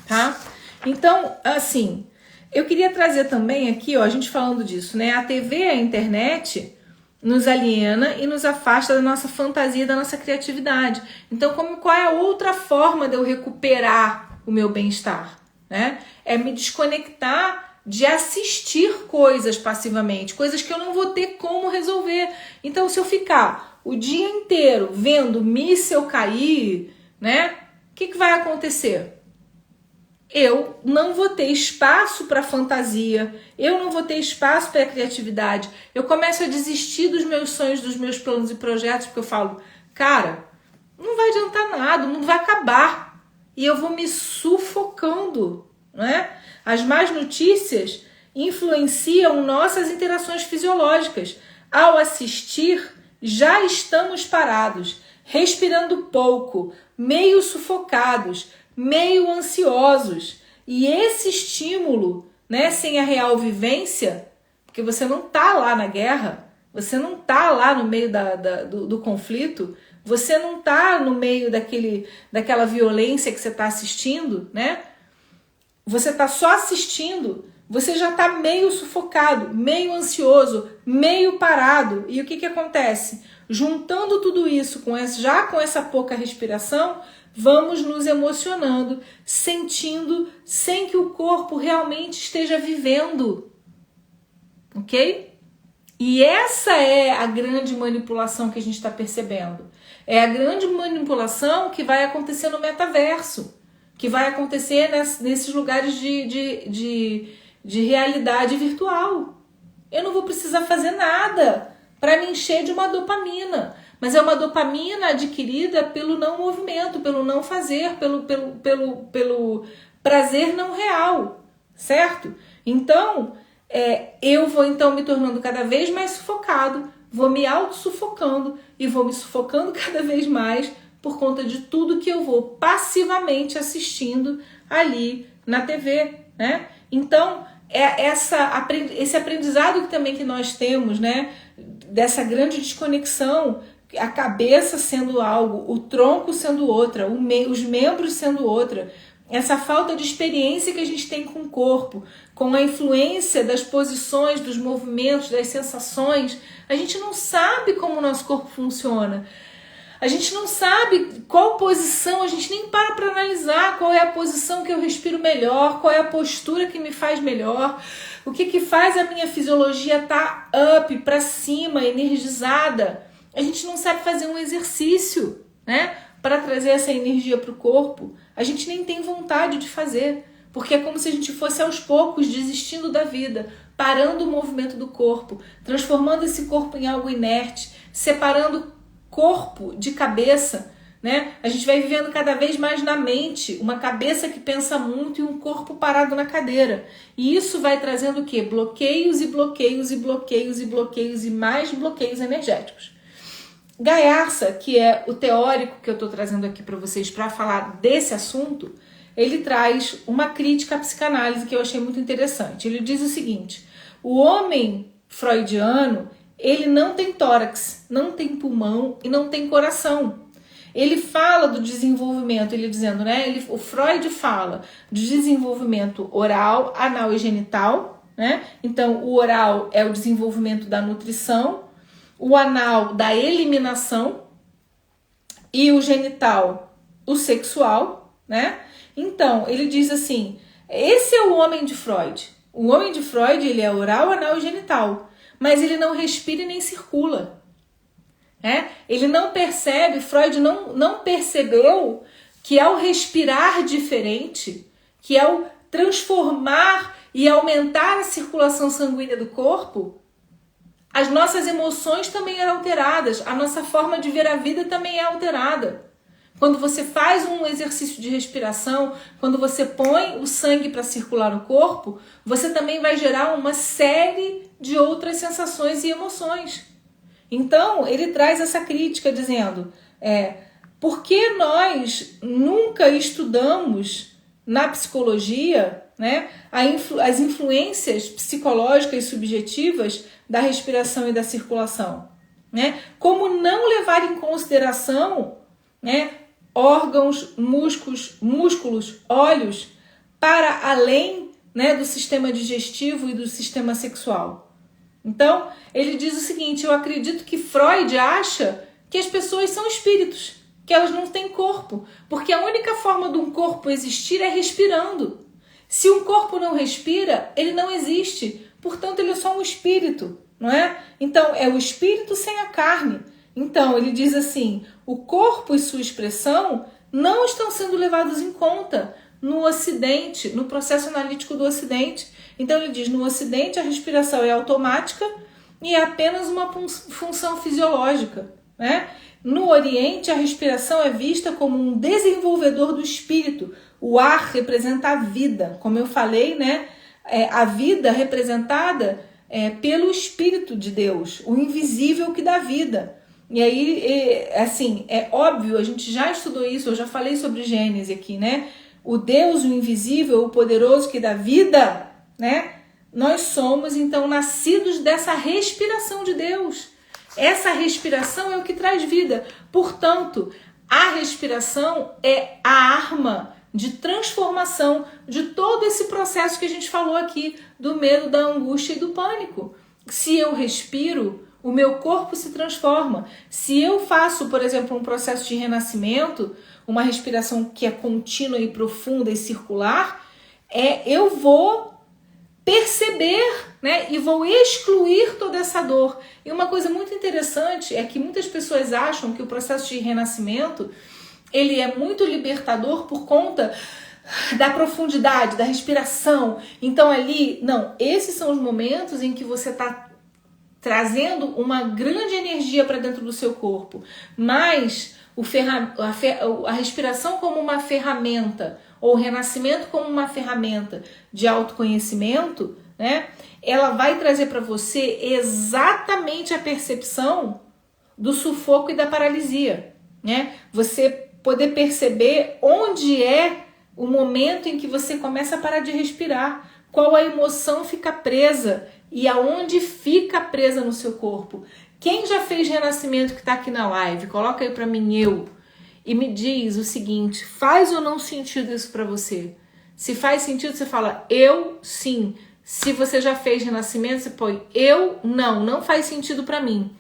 tá? Então, assim, eu queria trazer também aqui, ó, a gente falando disso, né? A TV e a internet nos aliena e nos afasta da nossa fantasia, da nossa criatividade. Então, qual é a outra forma de eu recuperar o meu bem-estar, né? É me desconectar de assistir coisas passivamente, coisas que eu não vou ter como resolver. Então, se eu ficar o dia inteiro vendo míssel cair, né? O que vai acontecer? Eu não vou ter espaço para fantasia, eu não vou ter espaço para criatividade. Eu começo a desistir dos meus sonhos, dos meus planos e projetos, porque eu falo, cara, não vai adiantar nada, o mundo vai acabar. E eu vou me sufocando, né? As más notícias influenciam nossas interações fisiológicas. Ao assistir, já estamos parados, respirando pouco, meio sufocados, meio ansiosos. E esse estímulo, né, sem a real vivência, porque você não tá lá na guerra, você não tá lá no meio do conflito, você não tá no meio daquela violência que você tá assistindo, né? Você tá só assistindo, você já tá meio sufocado, meio ansioso, meio parado. E o que acontece? Juntando tudo isso com essa pouca respiração, vamos nos emocionando, sentindo, sem que o corpo realmente esteja vivendo. Ok? E essa é a grande manipulação que a gente está percebendo. É a grande manipulação que vai acontecer no metaverso, que vai acontecer nesses lugares de realidade virtual. Eu não vou precisar fazer nada para me encher de uma dopamina. Mas é uma dopamina adquirida pelo não movimento, pelo não fazer, pelo prazer não real, certo? Então, eu vou então me tornando cada vez mais sufocado, vou me auto-sufocando e vou me sufocando cada vez mais por conta de tudo que eu vou passivamente assistindo ali na TV, né? Então, esse aprendizado que nós temos, né? Dessa grande desconexão, a cabeça sendo algo, o tronco sendo outra, os membros sendo outra, essa falta de experiência que a gente tem com o corpo, com a influência das posições, dos movimentos, das sensações, a gente não sabe como o nosso corpo funciona. A gente não sabe qual posição, a gente nem para analisar qual é a posição que eu respiro melhor, qual é a postura que me faz melhor, o que faz a minha fisiologia estar up, para cima, energizada. A gente não sabe fazer um exercício, né, para trazer essa energia para o corpo. A gente nem tem vontade de fazer, porque é como se a gente fosse aos poucos desistindo da vida, parando o movimento do corpo, transformando esse corpo em algo inerte, separando corpo de cabeça, né? A gente vai vivendo cada vez mais na mente, uma cabeça que pensa muito e um corpo parado na cadeira. E isso vai trazendo o quê? Bloqueios e bloqueios e bloqueios e bloqueios e mais bloqueios energéticos. Gaiarsa, que é o teórico que eu estou trazendo aqui para vocês para falar desse assunto, ele traz uma crítica à psicanálise que eu achei muito interessante. Ele diz o seguinte: o homem freudiano, ele não tem tórax, não tem pulmão e não tem coração. Ele fala do desenvolvimento, ele dizendo, né? O Freud fala do desenvolvimento oral, anal e genital, né? Então, o oral é o desenvolvimento da nutrição, o anal da eliminação e o genital, o sexual, né? Então, ele diz assim, esse é o homem de Freud. O homem de Freud, ele é oral, anal e genital, mas ele não respira e nem circula. Ele não percebe, Freud não percebeu que ao respirar diferente, que ao transformar e aumentar a circulação sanguínea do corpo, as nossas emoções também eram alteradas, a nossa forma de ver a vida também é alterada. Quando você faz um exercício de respiração, quando você põe o sangue para circular no corpo, você também vai gerar uma série de outras sensações e emoções. Então, ele traz essa crítica dizendo, por que nós nunca estudamos na psicologia né, as influências psicológicas e subjetivas da respiração e da circulação, né? Como não levar em consideração, né, órgãos, músculos, olhos, para além, né, do sistema digestivo e do sistema sexual. Então, ele diz o seguinte: eu acredito que Freud acha que as pessoas são espíritos, que elas não têm corpo, porque a única forma de um corpo existir é respirando. Se um corpo não respira, ele não existe, portanto ele é só um espírito, não é? Então é o espírito sem a carne. Então ele diz assim: o corpo e sua expressão não estão sendo levados em conta no Ocidente, no processo analítico do Ocidente. Então ele diz: no Ocidente a respiração é automática e é apenas uma função fisiológica, né? No Oriente, a respiração é vista como um desenvolvedor do espírito. O ar representa a vida, como eu falei, né? A vida representada pelo Espírito de Deus, o invisível que dá vida. E aí, assim, é óbvio, a gente já estudou isso, eu já falei sobre Gênesis aqui, né? O Deus, o invisível, o poderoso que dá vida, né? Nós somos, então, nascidos dessa respiração de Deus. Essa respiração é o que traz vida. Portanto, a respiração é a arma de transformação de todo esse processo que a gente falou aqui, do medo, da angústia e do pânico. Se eu respiro, o meu corpo se transforma. Se eu faço, por exemplo, um processo de renascimento, uma respiração que é contínua e profunda e circular, eu vou perceber, né, e vou excluir toda essa dor. E uma coisa muito interessante é que muitas pessoas acham que o processo de renascimento ele é muito libertador por conta da profundidade, da respiração. Então ali, não, esses são os momentos em que você está trazendo uma grande energia para dentro do seu corpo, mas a respiração como uma ferramenta, ou o renascimento como uma ferramenta de autoconhecimento, né? Ela vai trazer para você exatamente a percepção do sufoco e da paralisia, né? Você poder perceber onde é o momento em que você começa a parar de respirar, qual a emoção fica presa e aonde fica presa no seu corpo. Quem já fez renascimento que está aqui na live, coloca aí para mim e me diz o seguinte: faz ou não sentido isso para você? Se faz sentido, você fala eu sim. Se você já fez renascimento, você põe eu não faz sentido para mim.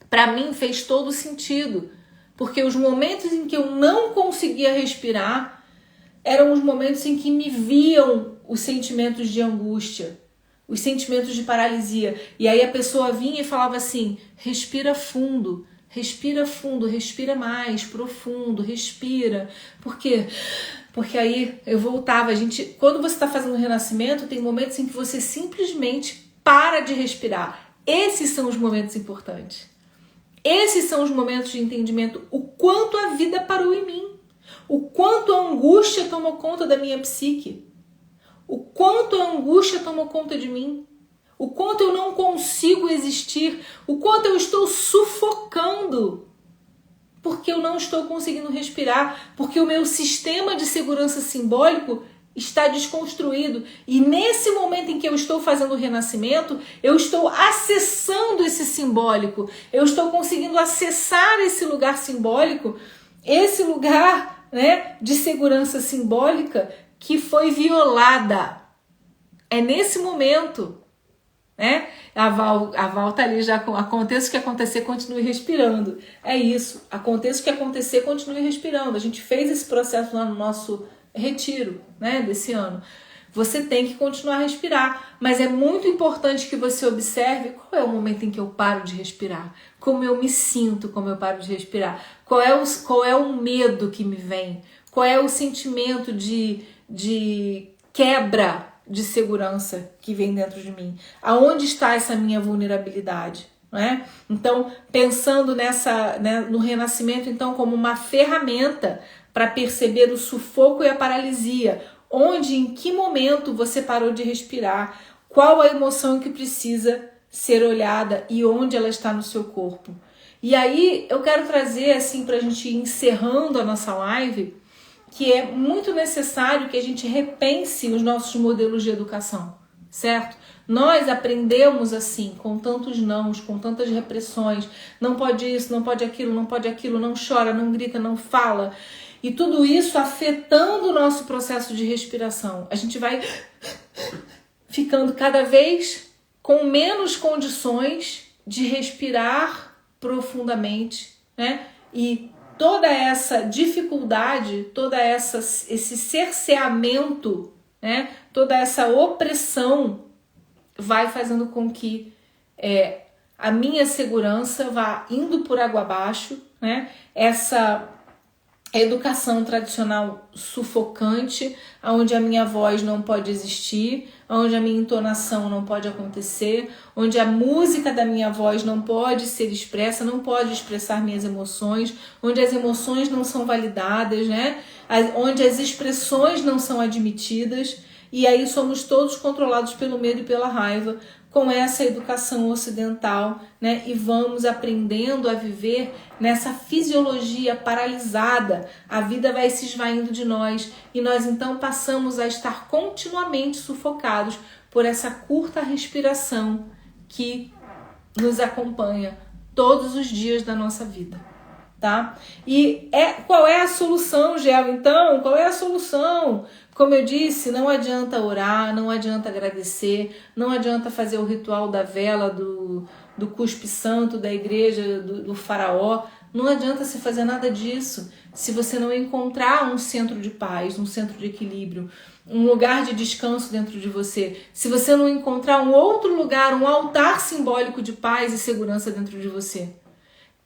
Para mim fez todo sentido, porque os momentos em que eu não conseguia respirar eram os momentos em que me viam os sentimentos de angústia, os sentimentos de paralisia. E aí a pessoa vinha e falava assim: respira fundo, respira mais profundo, respira. Por quê? Porque aí eu voltava. Quando você está fazendo um renascimento, tem momentos em que você simplesmente para de respirar. Esses são os momentos importantes. Esses são os momentos de entendimento. O quanto a vida parou em mim. O quanto a angústia tomou conta da minha psique. O quanto a angústia tomou conta de mim. O quanto eu não consigo existir. O quanto eu estou sufocando. Porque eu não estou conseguindo respirar. Porque o meu sistema de segurança simbólico está desconstruído. E nesse momento em que eu estou fazendo o renascimento, eu estou acessando esse simbólico. Eu estou conseguindo acessar esse lugar simbólico. Esse lugar, né, de segurança simbólica que foi violada. É nesse momento, né? A Val tá ali já com aconteça o que acontecer, continue respirando. É isso, aconteça o que acontecer, continue respirando. A gente fez esse processo lá no nosso retiro, né, desse ano. Você tem que continuar a respirar, mas é muito importante que você observe qual é o momento em que eu paro de respirar, como eu me sinto como eu paro de respirar, qual é o medo que me vem, qual é o sentimento de quebra de segurança que vem dentro de mim, aonde está essa minha vulnerabilidade, né? Então, pensando no renascimento então como uma ferramenta para perceber o sufoco e a paralisia, onde, em que momento você parou de respirar, qual a emoção que precisa ser olhada e onde ela está no seu corpo. E aí eu quero trazer assim para a gente ir encerrando a nossa live que é muito necessário que a gente repense os nossos modelos de educação, certo? Nós aprendemos assim, com tantos nãos, com tantas repressões, não pode isso, não pode aquilo, não chora, não grita, não fala, e tudo isso afetando o nosso processo de respiração. A gente vai ficando cada vez com menos condições de respirar profundamente, né? E toda essa dificuldade, esse cerceamento, né? Toda essa opressão vai fazendo com que a minha segurança vá indo por água abaixo, né? Essa educação tradicional sufocante, onde a minha voz não pode existir, onde a minha entonação não pode acontecer, onde a música da minha voz não pode ser expressa, não pode expressar minhas emoções, onde as emoções não são validadas, né? Onde as expressões não são admitidas, e aí somos todos controlados pelo medo e pela raiva, com essa educação ocidental, né? E vamos aprendendo a viver nessa fisiologia paralisada. A vida vai se esvaindo de nós e nós então passamos a estar continuamente sufocados por essa curta respiração que nos acompanha todos os dias da nossa vida, tá? E qual é a solução, Gel? Então, qual é a solução? Como eu disse, não adianta orar, não adianta agradecer, não adianta fazer o ritual da vela, do cuspe santo, da igreja, do faraó. Não adianta você fazer nada disso se você não encontrar um centro de paz, um centro de equilíbrio, um lugar de descanso dentro de você. Se você não encontrar um outro lugar, um altar simbólico de paz e segurança dentro de você.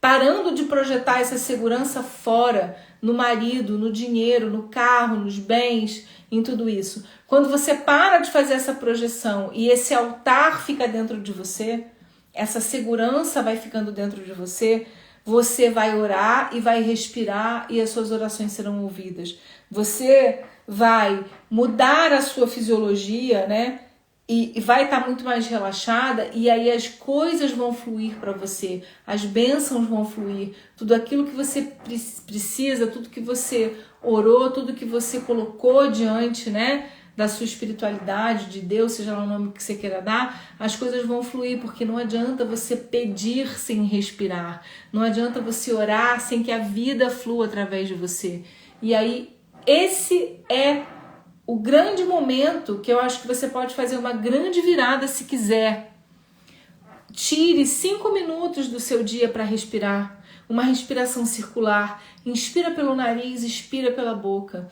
Parando de projetar essa segurança fora, no marido, no dinheiro, no carro, nos bens, em tudo isso. Quando você para de fazer essa projeção e esse altar fica dentro de você, essa segurança vai ficando dentro de você, você vai orar e vai respirar e as suas orações serão ouvidas. Você vai mudar a sua fisiologia, né? E vai estar muito mais relaxada, e aí as coisas vão fluir para você, as bênçãos vão fluir, tudo aquilo que você precisa, tudo que você orou, tudo que você colocou diante, né, da sua espiritualidade, de Deus, seja lá o nome que você queira dar, as coisas vão fluir, porque não adianta você pedir sem respirar, não adianta você orar sem que a vida flua através de você. E aí esse é o grande momento que eu acho que você pode fazer uma grande virada se quiser. Tire 5 minutos do seu dia para respirar. Uma respiração circular. Inspira pelo nariz, expira pela boca.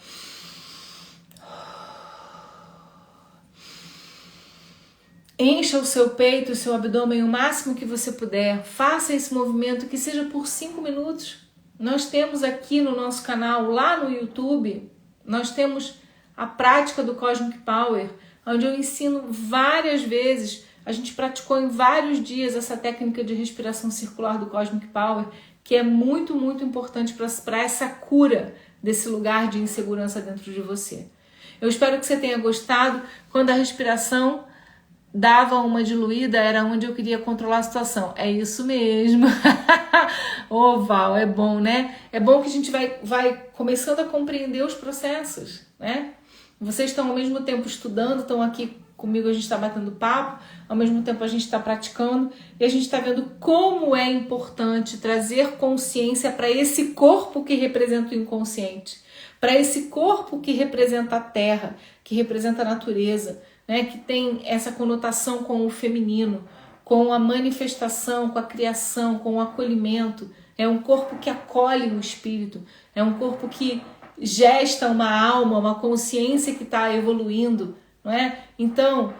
Encha o seu peito, o seu abdômen o máximo que você puder. Faça esse movimento, que seja por 5 minutos. Nós temos aqui no nosso canal, lá no YouTube, nós temos a prática do Cosmic Power, onde eu ensino várias vezes, a gente praticou em vários dias essa técnica de respiração circular do Cosmic Power, que é muito, muito importante para essa cura desse lugar de insegurança dentro de você. Eu espero que você tenha gostado. Quando a respiração dava uma diluída, era onde eu queria controlar a situação. É isso mesmo. Ô, Val, é bom, né? É bom que a gente vai começando a compreender os processos, né? Vocês estão ao mesmo tempo estudando, estão aqui comigo, a gente está batendo papo, ao mesmo tempo a gente está praticando e a gente está vendo como é importante trazer consciência para esse corpo que representa o inconsciente, para esse corpo que representa a terra, que representa a natureza, né, que tem essa conotação com o feminino, com a manifestação, com a criação, com o acolhimento. É um corpo que acolhe o espírito, é um corpo que gesta uma alma, uma consciência que está evoluindo, não é? Então,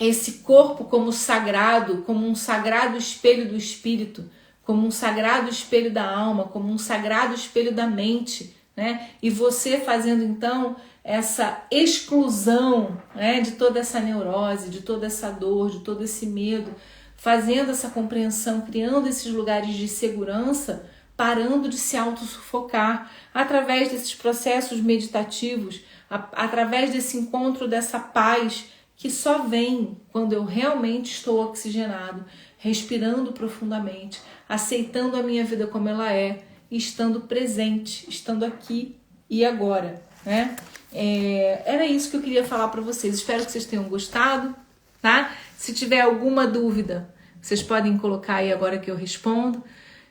esse corpo como sagrado, como um sagrado espelho do espírito, como um sagrado espelho da alma, como um sagrado espelho da mente, né? E você fazendo então essa exclusão, né, de toda essa neurose, de toda essa dor, de todo esse medo, fazendo essa compreensão, criando esses lugares de segurança, parando de se auto-sufocar através desses processos meditativos, através desse encontro dessa paz que só vem quando eu realmente estou oxigenado, respirando profundamente, aceitando a minha vida como ela é, e estando presente, estando aqui, e agora, né? Era isso que eu queria falar para vocês. Espero que vocês tenham gostado, tá? Se tiver alguma dúvida, vocês podem colocar aí agora que eu respondo.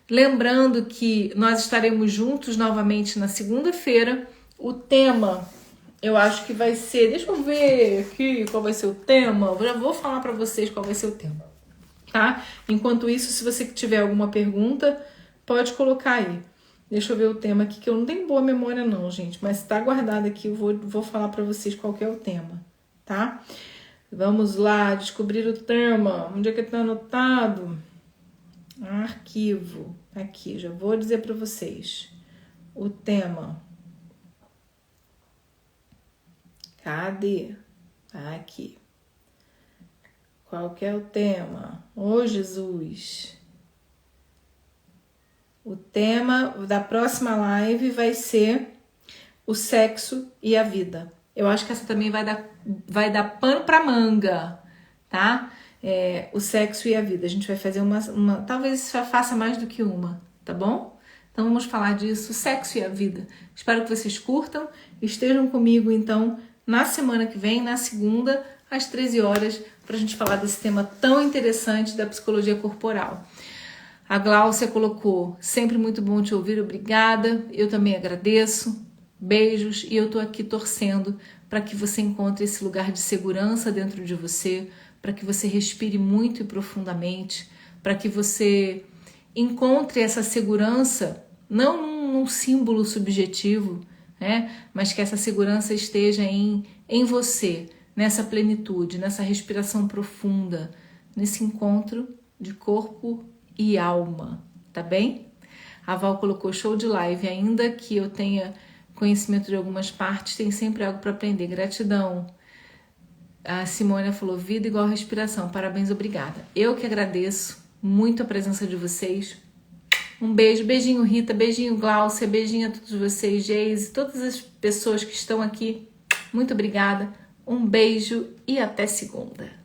Lembrando que nós estaremos juntos novamente na segunda-feira. O tema, eu acho que vai ser... Deixa eu ver aqui qual vai ser o tema. Eu já vou falar para vocês qual vai ser o tema, tá? Enquanto isso, se você tiver alguma pergunta, pode colocar aí. Deixa eu ver o tema aqui, que eu não tenho boa memória não, gente. Mas tá guardado aqui, eu vou falar para vocês qual que é o tema, tá? Vamos lá, descobrir o tema. Onde é que tá anotado? Arquivo. Aqui, já vou dizer para vocês. O tema. Cadê? Aqui. Qual que é o tema? Ô, Jesus! O tema da próxima live vai ser o sexo e a vida. Eu acho que essa também vai dar pano pra manga, tá? O sexo e a vida. A gente vai fazer uma talvez faça mais do que uma, tá bom? Então vamos falar disso, sexo e a vida. Espero que vocês curtam. Estejam comigo, então, na semana que vem, na segunda, às 13 horas, pra gente falar desse tema tão interessante da psicologia corporal. A Gláucia colocou, sempre muito bom te ouvir, obrigada. Eu também agradeço. Beijos, e eu tô aqui torcendo para que você encontre esse lugar de segurança dentro de você, para que você respire muito e profundamente, para que você encontre essa segurança, não num símbolo subjetivo, né? Mas que essa segurança esteja em você, nessa plenitude, nessa respiração profunda, nesse encontro de corpo e alma, tá bem? A Val colocou show de live, ainda que eu tenha conhecimento de algumas partes, tem sempre algo para aprender. Gratidão. A Simônia falou, vida igual respiração. Parabéns, obrigada. Eu que agradeço muito a presença de vocês. Um beijo, beijinho Rita, beijinho Gláucia, beijinho a todos vocês, Geise, todas as pessoas que estão aqui. Muito obrigada. Um beijo e até segunda.